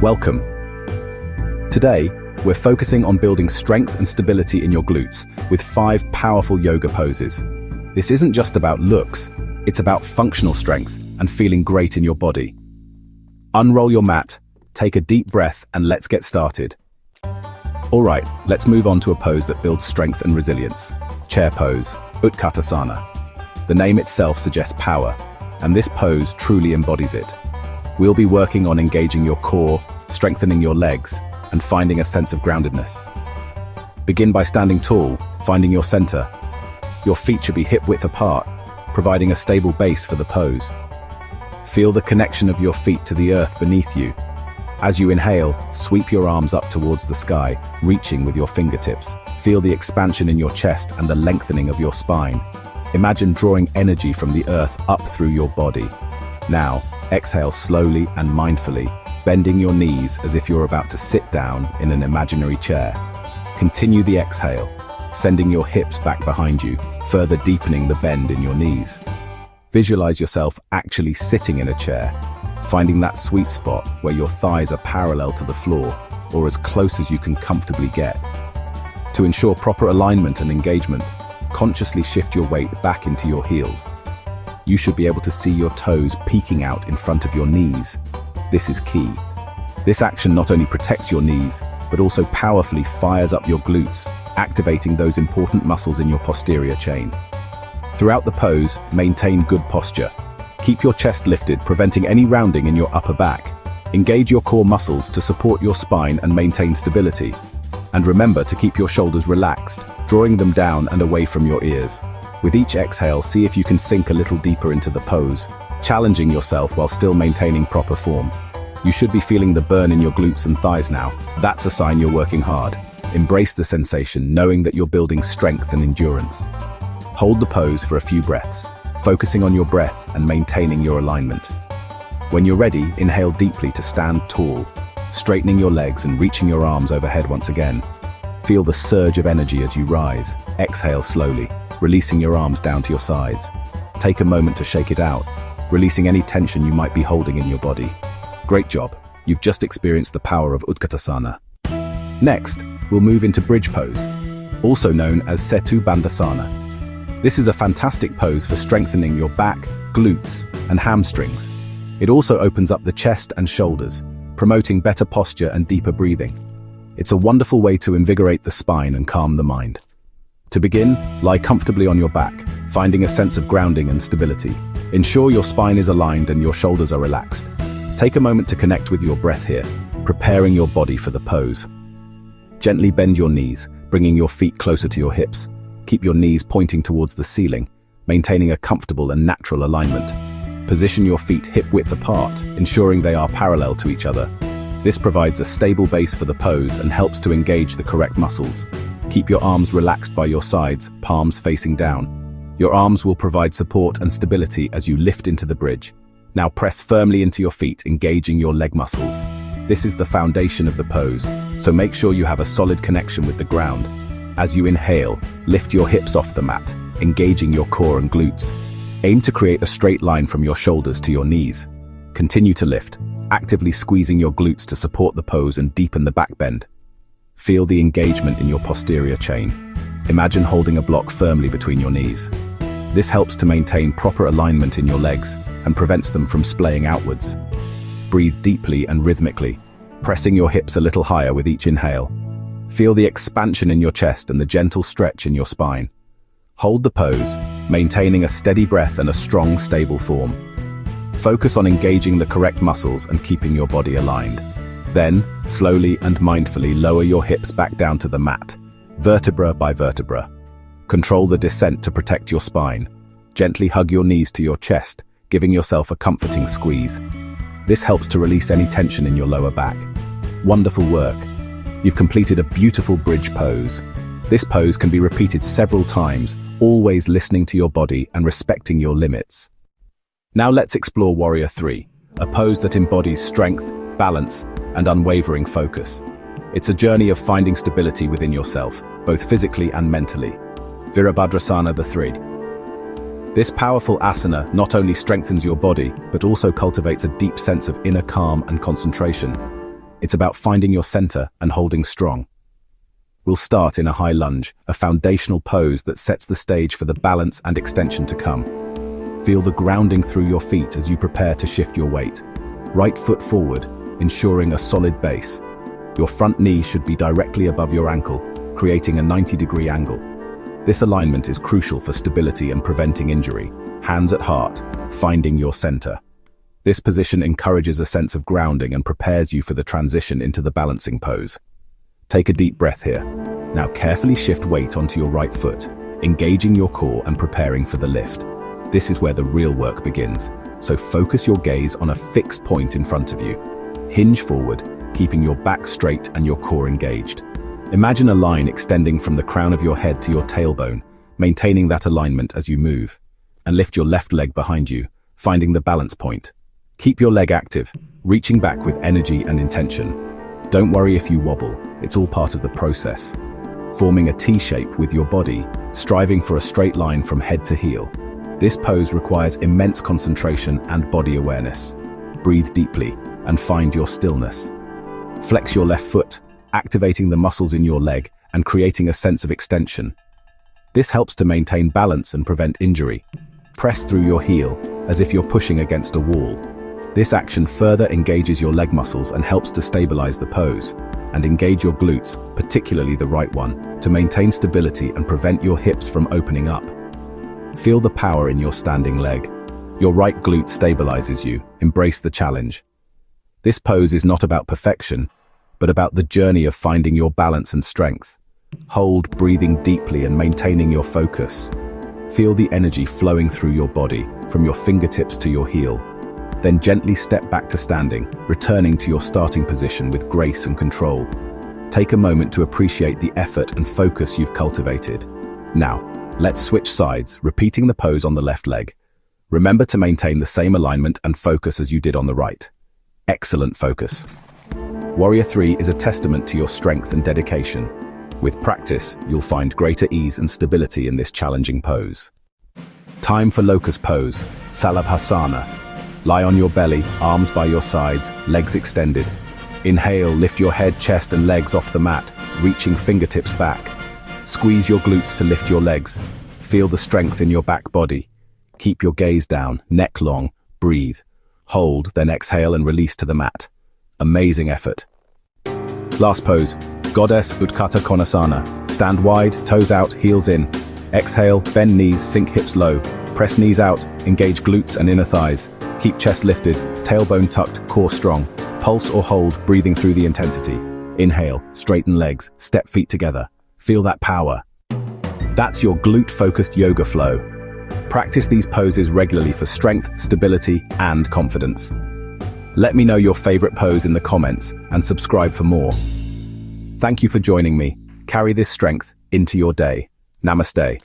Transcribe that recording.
Welcome. Today, we're focusing on building strength and stability in your glutes with 5 powerful yoga poses. This isn't just about looks, it's about functional strength and feeling great in your body. Unroll your mat, take a deep breath, and let's get started. Alright, let's move on to a pose that builds strength and resilience. Chair pose, Utkatasana. The name itself suggests power, and this pose truly embodies it. We'll be working on engaging your core, strengthening your legs, and finding a sense of groundedness. Begin by standing tall, finding your center. Your feet should be hip-width apart, providing a stable base for the pose. Feel the connection of your feet to the earth beneath you. As you inhale, sweep your arms up towards the sky, reaching with your fingertips. Feel the expansion in your chest and the lengthening of your spine. Imagine drawing energy from the earth up through your body. Now, exhale slowly and mindfully, bending your knees as if you're about to sit down in an imaginary chair. Continue the exhale, sending your hips back behind you, further deepening the bend in your knees. Visualize yourself actually sitting in a chair, finding that sweet spot where your thighs are parallel to the floor or as close as you can comfortably get. To ensure proper alignment and engagement, consciously shift your weight back into your heels. You should be able to see your toes peeking out in front of your knees. This is key. This action not only protects your knees, but also powerfully fires up your glutes, activating those important muscles in your posterior chain. Throughout the pose, maintain good posture. Keep your chest lifted, preventing any rounding in your upper back. Engage your core muscles to support your spine and maintain stability. And remember to keep your shoulders relaxed, drawing them down and away from your ears. With each exhale, see if you can sink a little deeper into the pose, challenging yourself while still maintaining proper form. You should be feeling the burn in your glutes and thighs now. That's a sign you're working hard. Embrace the sensation, knowing that you're building strength and endurance. Hold the pose for a few breaths, focusing on your breath and maintaining your alignment. When you're ready, inhale deeply to stand tall, straightening your legs and reaching your arms overhead once again. Feel the surge of energy as you rise. Exhale slowly, releasing your arms down to your sides. Take a moment to shake it out, releasing any tension you might be holding in your body. Great job. You've just experienced the power of Utkatasana. Next, we'll move into bridge pose, also known as Setu Bandhasana. This is a fantastic pose for strengthening your back, glutes, and hamstrings. It also opens up the chest and shoulders, promoting better posture and deeper breathing. It's a wonderful way to invigorate the spine and calm the mind. To begin, lie comfortably on your back, finding a sense of grounding and stability. Ensure your spine is aligned and your shoulders are relaxed. Take a moment to connect with your breath here, preparing your body for the pose. Gently bend your knees, bringing your feet closer to your hips. Keep your knees pointing towards the ceiling, maintaining a comfortable and natural alignment. Position your feet hip-width apart, ensuring they are parallel to each other. This provides a stable base for the pose and helps to engage the correct muscles. Keep your arms relaxed by your sides, palms facing down. Your arms will provide support and stability as you lift into the bridge. Now press firmly into your feet, engaging your leg muscles. This is the foundation of the pose, so make sure you have a solid connection with the ground. As you inhale, lift your hips off the mat, engaging your core and glutes. Aim to create a straight line from your shoulders to your knees. Continue to lift, actively squeezing your glutes to support the pose and deepen the back bend. Feel the engagement in your posterior chain. Imagine holding a block firmly between your knees. This helps to maintain proper alignment in your legs and prevents them from splaying outwards. Breathe deeply and rhythmically, pressing your hips a little higher with each inhale. Feel the expansion in your chest and the gentle stretch in your spine. Hold the pose, maintaining a steady breath and a strong, stable form. Focus on engaging the correct muscles and keeping your body aligned. Then, slowly and mindfully lower your hips back down to the mat, vertebra by vertebra. Control the descent to protect your spine. Gently hug your knees to your chest, giving yourself a comforting squeeze. This helps to release any tension in your lower back. Wonderful work. You've completed a beautiful bridge pose. This pose can be repeated several times, always listening to your body and respecting your limits. Now let's explore Warrior 3, a pose that embodies strength, balance, and unwavering focus. It's a journey of finding stability within yourself, both physically and mentally. Virabhadrasana the 3. This powerful asana not only strengthens your body, but also cultivates a deep sense of inner calm and concentration. It's about finding your center and holding strong. We'll start in a high lunge, a foundational pose that sets the stage for the balance and extension to come. Feel the grounding through your feet as you prepare to shift your weight. Right foot forward, ensuring a solid base. Your front knee should be directly above your ankle, creating a 90-degree angle. This alignment is crucial for stability and preventing injury. Hands at heart, finding your center. This position encourages a sense of grounding and prepares you for the transition into the balancing pose. Take a deep breath here. Now carefully shift weight onto your right foot, engaging your core and preparing for the lift. This is where the real work begins, so focus your gaze on a fixed point in front of you. Hinge forward, keeping your back straight and your core engaged. Imagine a line extending from the crown of your head to your tailbone, maintaining that alignment as you move. And lift your left leg behind you, finding the balance point. Keep your leg active, reaching back with energy and intention. Don't worry if you wobble, it's all part of the process. Forming a T shape with your body, striving for a straight line from head to heel. This pose requires immense concentration and body awareness. Breathe deeply and find your stillness. Flex your left foot, activating the muscles in your leg and creating a sense of extension. This helps to maintain balance and prevent injury. Press through your heel as if you're pushing against a wall. This action further engages your leg muscles and helps to stabilize the pose, and engage your glutes, particularly the right one, to maintain stability and prevent your hips from opening up. Feel the power in your standing leg. Your right glute stabilizes you. Embrace the challenge. This pose is not about perfection, but about the journey of finding your balance and strength. Hold, breathing deeply and maintaining your focus. Feel the energy flowing through your body, from your fingertips to your heel. Then gently step back to standing, returning to your starting position with grace and control. Take a moment to appreciate the effort and focus you've cultivated. Now, let's switch sides, repeating the pose on the left leg. Remember to maintain the same alignment and focus as you did on the right. Excellent focus. Warrior 3 is a testament to your strength and dedication. With practice, you'll find greater ease and stability in this challenging pose. Time for Locust pose, Salabhasana. Lie on your belly, arms by your sides, legs extended. Inhale, lift your head, chest and legs off the mat, reaching fingertips back. Squeeze your glutes to lift your legs. Feel the strength in your back body. Keep your gaze down, neck long, breathe. Hold, then exhale and release to the mat. Amazing effort. Last pose, Goddess Utkata Konasana. Stand wide, toes out, heels in. Exhale, bend knees, sink hips low. Press knees out, engage glutes and inner thighs. Keep chest lifted, tailbone tucked, core strong. Pulse or hold, breathing through the intensity. Inhale, straighten legs, step feet together. Feel that power. That's your glute-focused yoga flow. Practice these poses regularly for strength, stability, and confidence. Let me know your favorite pose in the comments and subscribe for more. Thank you for joining me. Carry this strength into your day. Namaste.